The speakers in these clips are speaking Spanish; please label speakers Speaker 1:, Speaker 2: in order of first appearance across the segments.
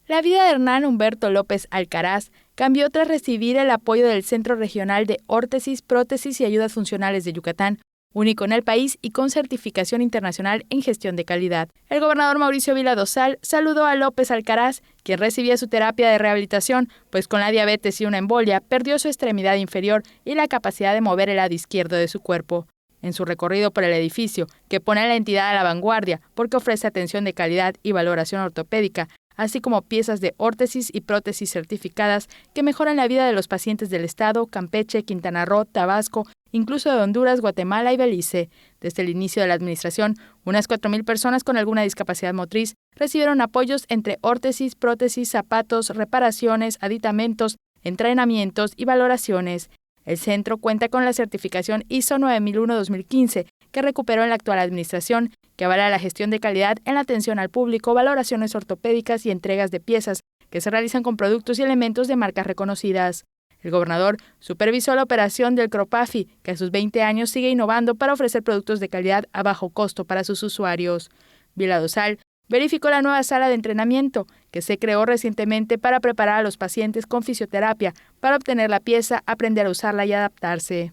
Speaker 1: La vida de Hernán Humberto López Alcaraz cambió tras recibir el apoyo del Centro Regional de Órtesis, Prótesis y Ayudas Funcionales de Yucatán, único en el país y con certificación internacional en gestión de calidad. El gobernador Mauricio Vila Dosal saludó a López Alcaraz, quien recibía su terapia de rehabilitación, pues con la diabetes y una embolia perdió su extremidad inferior y la capacidad de mover el lado izquierdo de su cuerpo. En su recorrido por el edificio, que pone a la entidad a la vanguardia porque ofrece atención de calidad y valoración ortopédica, así como piezas de órtesis y prótesis certificadas que mejoran la vida de los pacientes del estado, Campeche, Quintana Roo, Tabasco, incluso de Honduras, Guatemala y Belice. Desde el inicio de la administración, unas 4,000 personas con alguna discapacidad motriz recibieron apoyos entre órtesis, prótesis, zapatos, reparaciones, aditamentos, entrenamientos y valoraciones. El centro cuenta con la certificación ISO 9001-2015, que recuperó en la actual administración, que avala la gestión de calidad en la atención al público, valoraciones ortopédicas y entregas de piezas que se realizan con productos y elementos de marcas reconocidas. El gobernador supervisó la operación del Cropafi, que a sus 20 años sigue innovando para ofrecer productos de calidad a bajo costo para sus usuarios. Vila Dosal verificó la nueva sala de entrenamiento, que se creó recientemente para preparar a los pacientes con fisioterapia para obtener la pieza, aprender a usarla y adaptarse.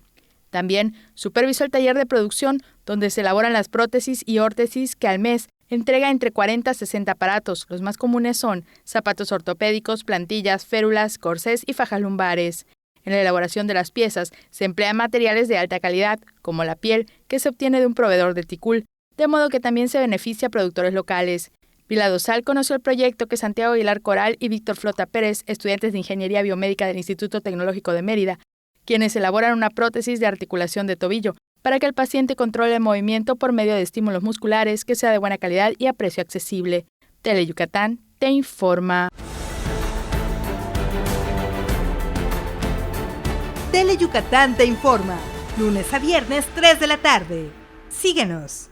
Speaker 1: También supervisó el taller de producción, donde se elaboran las prótesis y órtesis que al mes entrega entre 40 a 60 aparatos. Los más comunes son zapatos ortopédicos, plantillas, férulas, corsés y fajas lumbares. En la elaboración de las piezas se emplean materiales de alta calidad, como la piel, que se obtiene de un proveedor de Ticul, de modo que también se beneficia a productores locales. Vila Dosal conoció el proyecto que Santiago Aguilar Coral y Víctor Flota Pérez, estudiantes de Ingeniería Biomédica del Instituto Tecnológico de Mérida, quienes elaboran una prótesis de articulación de tobillo para que el paciente controle el movimiento por medio de estímulos musculares que sea de buena calidad y a precio accesible. Teleyucatán te informa.
Speaker 2: Teleyucatán te informa, lunes a viernes 3 de la tarde. Síguenos.